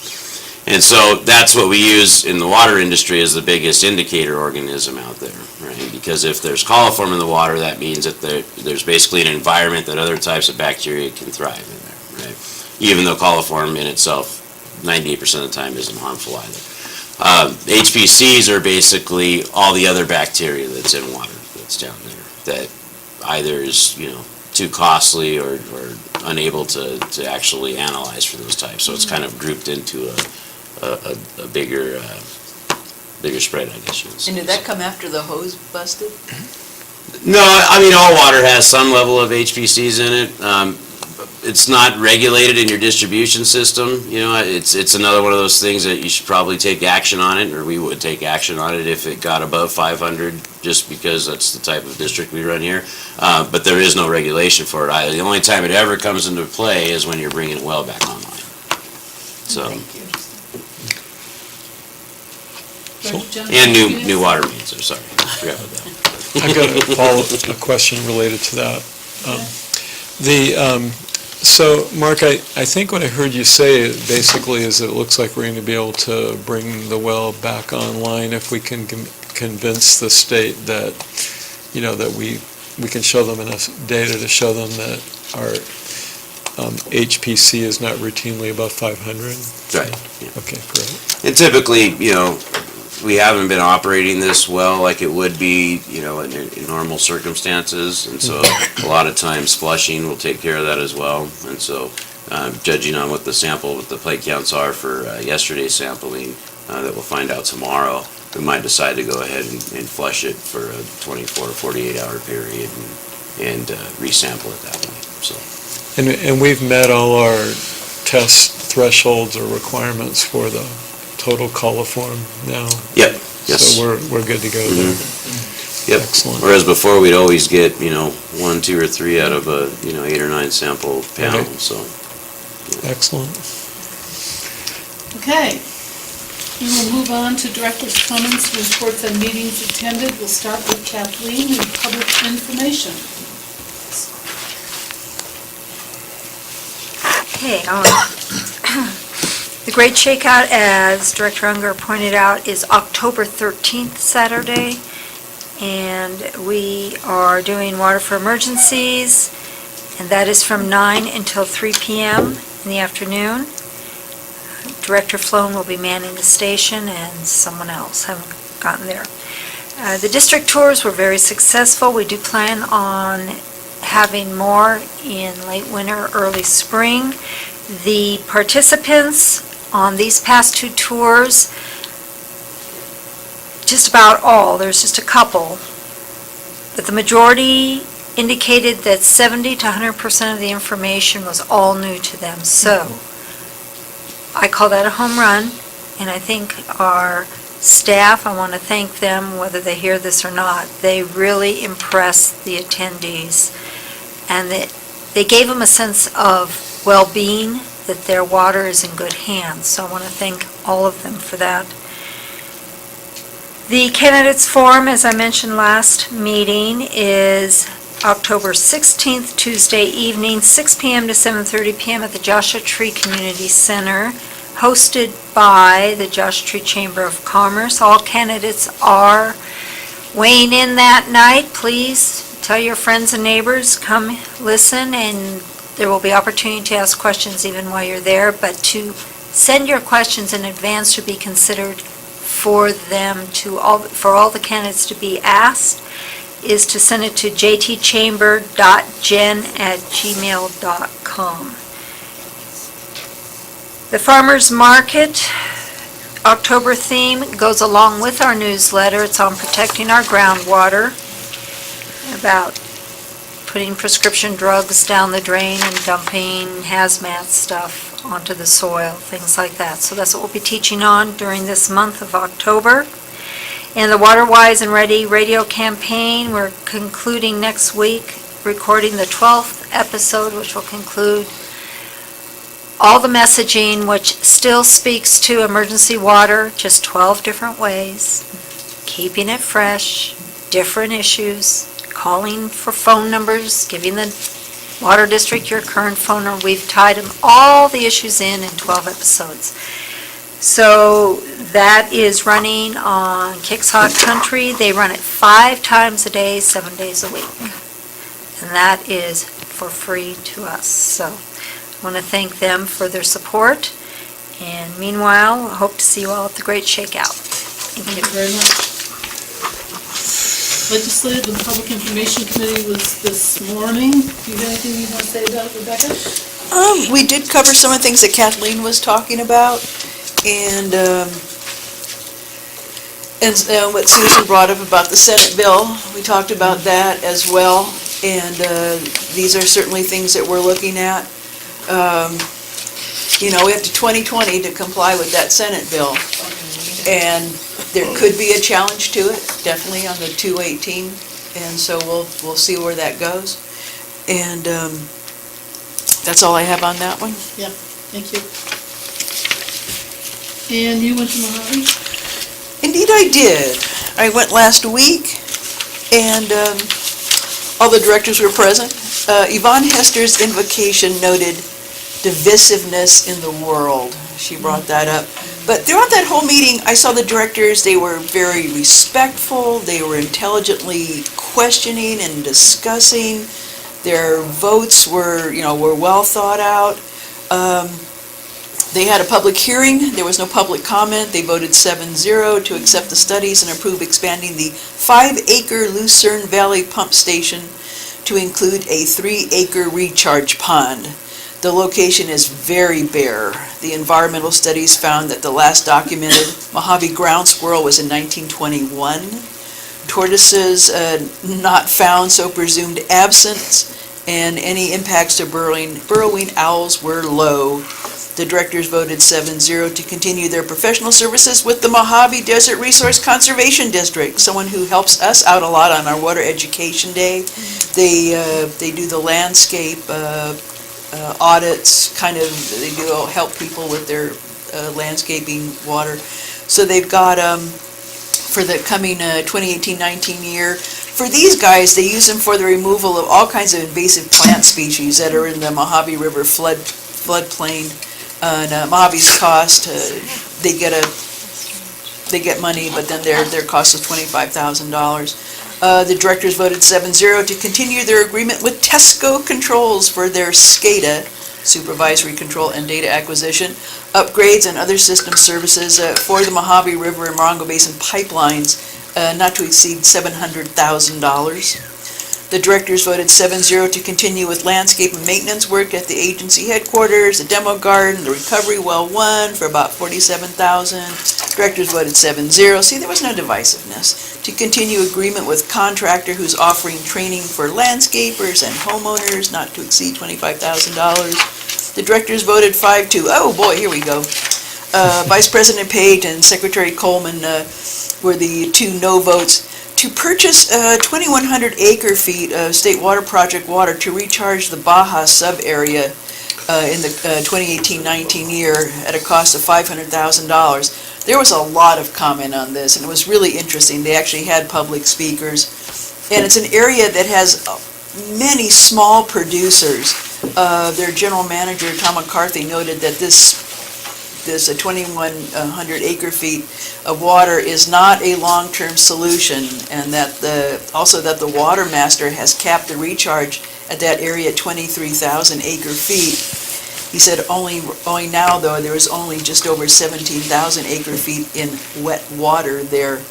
And so that's what we use in the water industry as the biggest indicator organism out there, right? Because if there's coliform in the water, that means that there's basically an environment that other types of bacteria can thrive in there, right? Even though coliform in itself, 98% of the time, isn't harmful either. HPCs are basically all the other bacteria that's in water that's down there that either is, too costly or unable to actually analyze for those types. So it's kind of grouped into a bigger spread, I guess you would say.
And did that come after the hose busted?
No, I mean, all water has some level of HPCs in it. It's not regulated in your distribution system. It's another one of those things that you should probably take action on it, or we would take action on it if it got above 500, just because that's the type of district we run here. But there is no regulation for it either. The only time it ever comes into play is when you're bringing a well back online. So.
Thank you.
And new water mains, I'm sorry, I forgot about that.
I've got a question related to that. So, Mark, I think what I heard you say basically is that it looks like we're going to be able to bring the well back online if we can convince the state that, that we can show them enough data to show them that our HPC is not routinely above 500?
Right. Yeah.
Okay, great.
And typically, we haven't been operating this well like it would be, in normal circumstances, and so a lot of times flushing will take care of that as well. And so, judging on what the plate counts are for yesterday's sampling, that we'll find out tomorrow, we might decide to go ahead and flush it for a 24 to 48 hour period and resample it that way. So.
And we've met all our test thresholds or requirements for the total coliform now?
Yep, yes.
So we're good to go there?
Yep.
Excellent.
Whereas before, we'd always get, 1, 2, or 3 out of a, 8 or 9 sample panel,
Okay.
so.
Excellent.
Okay. We will move on to director's comments, reports on meetings attended. We'll start with Kathleen in public information.
Okay, the Great Shakeout, as Director Unger pointed out, is October 13th, Saturday, and we are doing Water for Emergencies, and that is from 9 until 3 p.m. in the afternoon. Director Flown will be manning the station, and someone else, haven't gotten there. The district tours were very successful. We do plan on having more in late winter, early spring. The participants on these past 2 tours, just about all, there's just a couple, but the majority indicated that 70 to 100% of the information was all new to them. So I call that a home run, and I think our staff, I want to thank them, whether they hear this or not, they really impressed the attendees, and they gave them a sense of well-being, that their water is in good hands. So I want to thank all of them for that. The candidates forum, as I mentioned last meeting, is October 16th, Tuesday evening, 6 p.m. to 7:30 p.m. at the Joshua Tree Community Center, hosted by the Joshua Tree Chamber of Commerce. All candidates are weighing in that night. Please tell your friends and neighbors, come listen, and there will be opportunity to ask questions even while you're there, but to send your questions in advance to be considered for all the candidates to be asked is to send it to jtchamber.gen@gmail.com. The Farmers Market October theme goes along with our newsletter. It's on protecting our groundwater, about putting prescription drugs down the drain and dumping hazmat stuff onto the soil, things like that. So that's what we'll be teaching on during this month of October. And the Water Wise and Ready radio campaign, we're concluding next week, recording the 12th episode, which will conclude all the messaging, which still speaks to emergency water, just 12 different ways, keeping it fresh, different issues, calling for phone numbers, giving the water district your current phone number. We've tied them, all the issues in 12 episodes. So that is running on Kicks Hot Country. They run it 5 times a day, 7 days a week. And that is for free to us. So I want to thank them for their support. And meanwhile, I hope to see you all at the Great Shakeout. Thank you.
Thank you very much. Legislative and Public Information Committee was this morning. Do you have anything you want to say about it, Rebecca?
We did cover some of the things that Kathleen was talking about, and what Susan brought up about the Senate bill. We talked about that as well, and these are certainly things that we're looking at. We have to 2020 to comply with that Senate bill, and there could be a challenge to it, definitely on the 218, and so we'll see where that goes. And that's all I have on that one.
Yeah, thank you. And you went to Mojave?
Indeed I did. I went last week, and all the directors were present. Yvonne Hester's invocation noted divisiveness in the world. She brought that up. But throughout that whole meeting, I saw the directors, they were very respectful, they were intelligently questioning and discussing. Their votes were well thought out. They had a public hearing, there was no public comment. They voted 7-0 to accept the studies and approve expanding the 5-acre Lucerne Valley pump station to include a 3-acre recharge pond. The location is very bare. The environmental studies found that the last documented Mojave ground squirrel was in 1921. Tortoises not found, so presumed absent, and any impacts to burrowing owls were low. The directors voted 7-0 to continue their professional services with the Mojave Desert Resource Conservation District, someone who helps us out a lot on our Water Education Day. They do the landscape audits, they do help people with their landscaping water. So they've got, for the coming 2018-19 year, for these guys, they use them for the removal of all kinds of invasive plant species that are in the Mojave River floodplain. Mojave's cost, they get money, but then their cost is $25,000. The directors voted 7-0 to continue their agreement with Tesco Controls for their SCADA supervisory control and data acquisition, upgrades and other system services for the Mojave River and Morongo Basin pipelines, not to exceed $700,000. The directors voted 7-0 to continue with landscape and maintenance work at the agency headquarters, the demo garden, the recovery well 1 for about $47,000. Directors voted 7-0. See, there was no divisiveness. To continue agreement with contractor who's offering training for landscapers and homeowners, not to exceed $25,000. The directors voted 5-2. Oh boy, here we go. Vice President Page and Secretary Coleman were the two no votes. To purchase 2,100 acre-feet of State Water Project water to recharge the Baja sub-area in the 2018-19 year at a cost of $500,000. There was a lot of comment on this, and it was really interesting. They actually had public speakers. And it's an area that has many small producers. Their general manager, Tom McCarthy, noted that this 2,100 acre-feet of water is not a long-term solution, and that also that the water master has capped the recharge at that area at 23,000 acre-feet. He said only now, though, there is only just over 17,000 acre-feet in wet water there.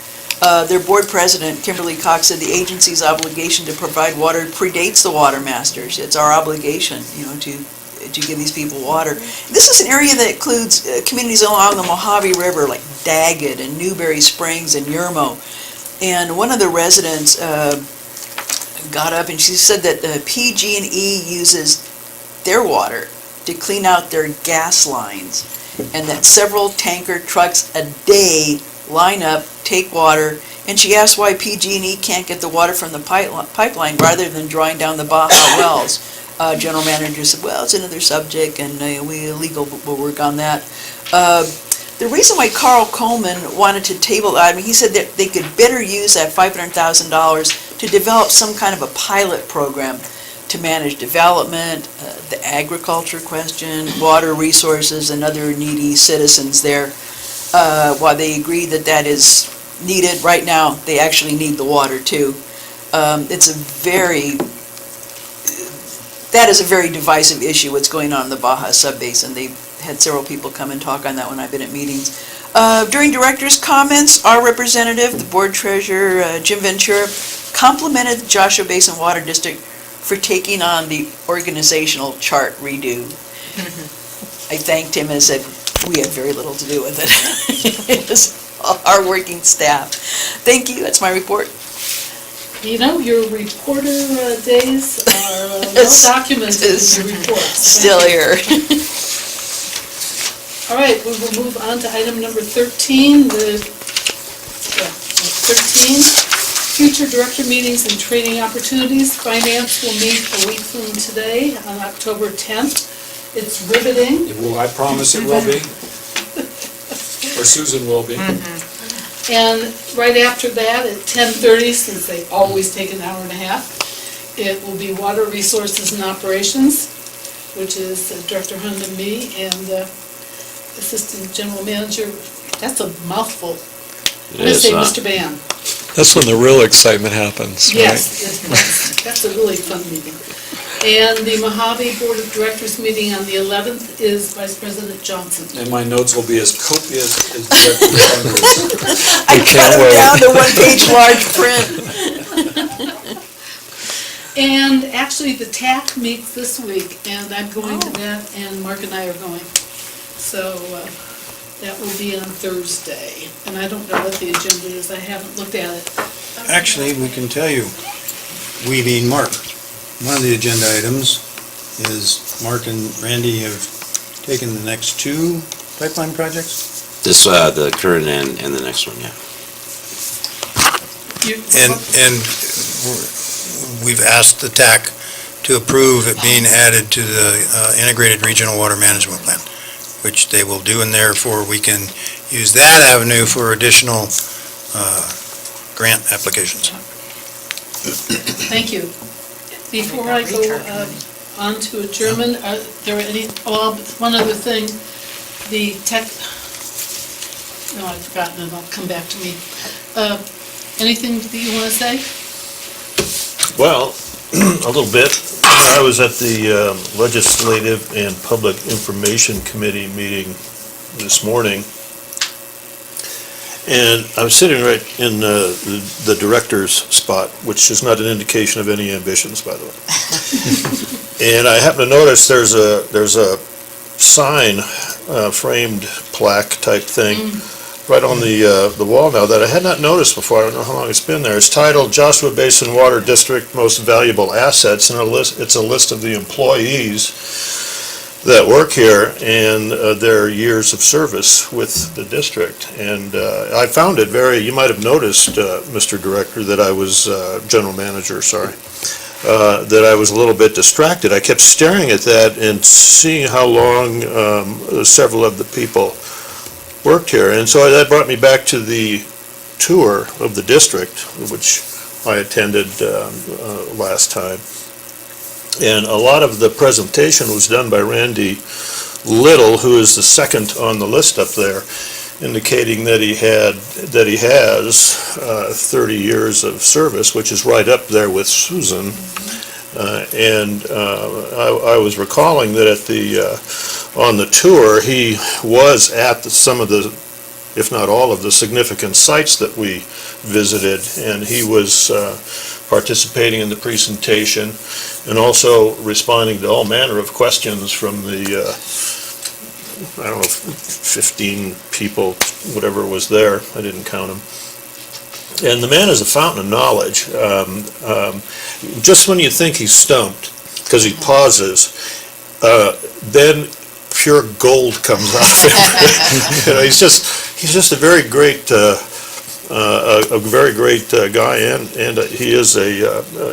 Their board president, Kimberly Cox, said the agency's obligation to provide water predates the water masters. It's our obligation, to give these people water. This is an area that includes communities along the Mojave River, like Daggett and Newberry Springs and Yermo. And one of the residents got up and she said that PG&E uses their water to clean out their gas lines, and that several tanker trucks a day line up, take water, and she asked why PG&E can't get the water from the pipeline rather than drawing down the Baja wells. General manager said, well, it's another subject, and legal will work on that. The reason why Carl Coleman wanted to table, he said that they could better use that $500,000 to develop some kind of a pilot program to manage development, the agriculture question, water resources, and other needy citizens there. While they agree that that is needed, right now they actually need the water too. That is a very divisive issue, what's going on in the Baja Subbasin. They've had several people come and talk on that when I've been at meetings. During directors' comments, our representative, the board treasurer, Jim Ventura, complimented the Joshua Basin Water District for taking on the organizational chart redo. I thanked him and said, we had very little to do with it. It was our working staff. Thank you, that's my report.
Your reporter days are well documented in your reports.
Still here.
All right, we will move on to item number 13, 13, future director meetings and training opportunities. Finance will meet a week from today on October 10th. It's riveting.
I promise it will be. Or Susan will be.
And right after that, at 10:30, since they always take an hour and a half, it will be Water Resources and Operations, which is Director Hunt and me, and Assistant General Manager. That's a mouthful. I'm going to say Mr. Ban.
That's when the real excitement happens, right?
Yes, that's a really fun meeting. And the Mojave Board of Directors meeting on the 11th is Vice President Johnson.
And my notes will be as copious as Director Hunter's.
I cut them down to one-page large print.
And actually, the TAC meets this week, and I'm going to that, and Mark and I are going. So that will be on Thursday. And I don't know what the agenda is. I haven't looked at it.
Actually, we can tell you, we being Mark. One of the agenda items is Mark and Randy have taken the next two pipeline projects.
The current and the next one, yeah.
And we've asked the TAC to approve it being added to the Integrated Regional Water Management Plan, which they will do, and therefore we can use that avenue for additional grant applications.
Thank you. Before I go on to adjournment, there any, one other thing, the tech, no, I've forgotten it, it'll come back to me. Anything that you want to say?
Well, A little bit. I was at the Legislative and Public Information Committee meeting this morning, and I was sitting right in the director's spot, which is not an indication of any ambitions, by the way. And I happened to notice there's a sign, framed plaque type thing, right on the wall now that I had not noticed before. I don't know how long it's been there. It's titled Joshua Basin Water District Most Valuable Assets, and it's a list of the employees that work here and their years of service with the district. And I found it you might have noticed, Mr. Director, that I was, General Manager, sorry, that I was a little bit distracted. I kept staring at that and seeing how long several of the people worked here. And so that brought me back to the tour of the district, which I attended last time. And a lot of the presentation was done by Randy Little, who is the second on the list up there, indicating that he has 30 years of service, which is right up there with Susan. And I was recalling that on the tour, he was at some of the, if not all of the significant sites that we visited, and he was participating in the presentation and also responding to all manner of questions from the, I don't know, 15 people, whatever was there. I didn't count them. And the man is a fountain of knowledge. Just when you think he's stumped, because he pauses, then pure gold comes out of him. You know, he's just a very great guy, and he is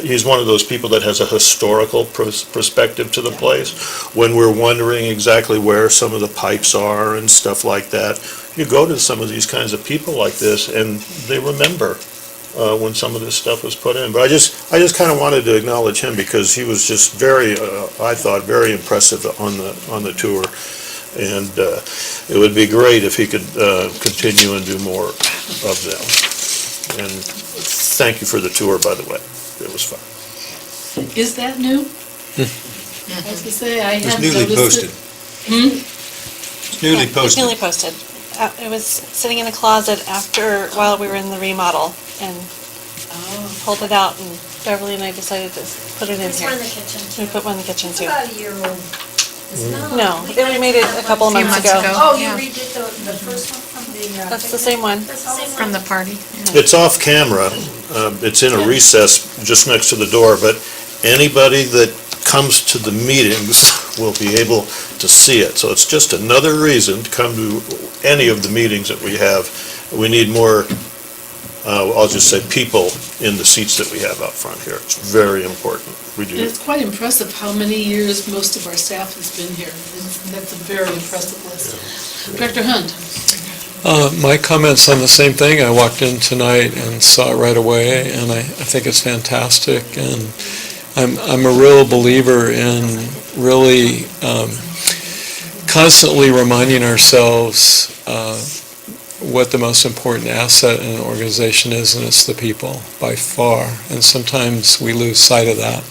he's one of those people that has a historical perspective to the place. When we're wondering exactly where some of the pipes are and stuff like that, you go to some of these kinds of people like this, and they remember when some of this stuff was put in. But I just kind of wanted to acknowledge him because he was just very, I thought, very impressive on the tour. And it would be great if he could continue and do more of them. And thank you for the tour, by the way. It was fun.
Is that new? I was gonna say, I
It's
hadn't
newly
noticed it.
posted. It's newly posted.
Newly posted. It was sitting in the closet while we were in the remodel, and pulled it out, and Beverly and I decided to put it in
There's
here.
one in the kitchen too.
We put one in the kitchen too.
About a year old.
No, we made it a couple of months ago.
Oh, you redid the first one from the...
That's the same one.
That's the same
From
one.
the party.
It's off camera. It's in a recess just next to the door, but anybody that comes to the meetings will be able to see it. So it's just another reason to come to any of the meetings that we have. We need more, I'll just say, people in the seats that we have out front here. It's very important. We
And
do.
it's quite impressive how many years most of our staff has been here. And that's a very impressive list. Director Hunt?
My comments on the same thing. I walked in tonight and saw it right away, and I think it's fantastic. And I'm a real believer in really constantly reminding ourselves what the most important asset in an organization is, and it's the people, by far. And sometimes we lose sight of that.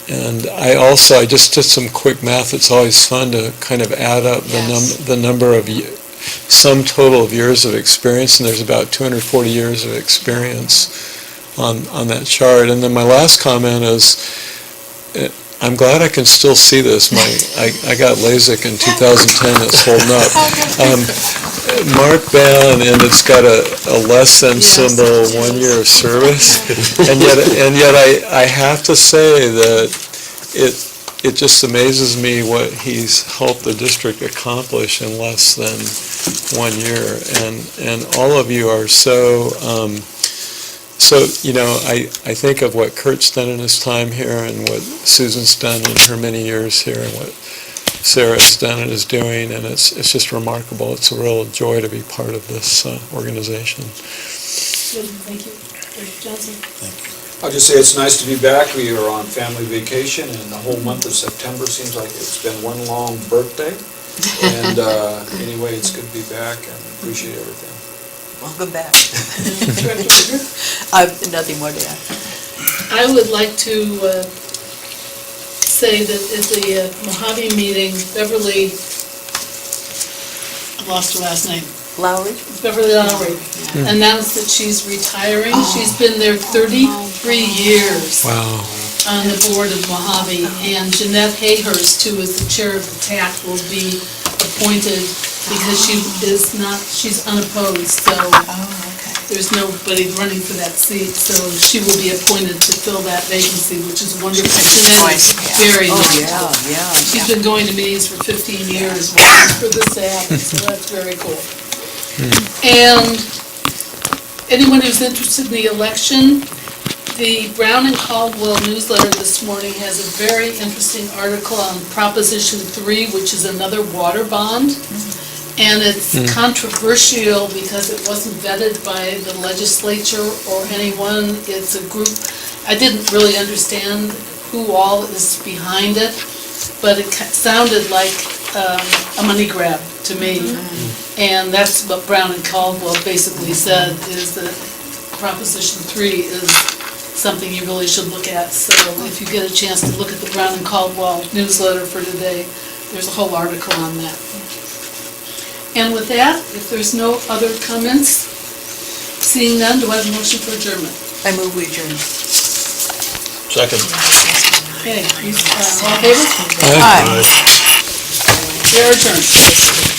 And I just did some quick math. It's always fun to kind of add up the number of sum total of years of experience, and there's about 240 years of experience on that chart. And then my last comment is, I'm glad I can still see this. I got LASIK in 2010. It's holding up. Mark Ban, and it's got a less than symbol, 1 year of service, and yet I have to say that it just amazes me what he's helped the district accomplish in less than 1 year, and all of you are so. So, you know, I think of what Kurt's done in his time here and what Susan's done in her many years here and what Sarah's done and is doing, and it's just remarkable. It's a real joy to be part of this organization.
Good, thank you. Director Johnson?
I'll just say it's nice to be back. We are on family vacation, and the whole month of September seems like it's been one long birthday. And anyway, it's good to be back, and appreciate everything.
Welcome back.
Director Berger?
I've nothing more to add.
I would like to say that at the Mojave meeting, Beverly, I lost her last name.
Lowry?
Beverly Lowry announced that she's retiring. She's been there 33 years
Wow.
on the board of Mojave, and Jeanette Hayhurst, who is the chair of the TAC, will be appointed because she's unopposed, so there's nobody running for that seat, so she will be appointed to fill that vacancy, which is wonderful. Jeanette is very nice.
Yeah.
She's been going to meetings for 15 years waiting for this to happen, so that's very cool. And anyone who's interested in the election, the Brown and Caldwell newsletter this morning has a very interesting article on Proposition 3, which is another water bond. And it's controversial because it wasn't vetted by the legislature or anyone. It's a group, I didn't really understand who all is behind it, but it sounded like a money grab to me. And that's what Brown and Caldwell basically said, is that Proposition 3 is something you really should look at. So if you get a chance to look at the Brown and Caldwell newsletter for today, there's a whole article on that. And with that, if there's no other comments, seeing none, do I have a motion for adjournment?
I move we adjourn.
Second.
Okay, all in favor?
Aye.
We are adjourned.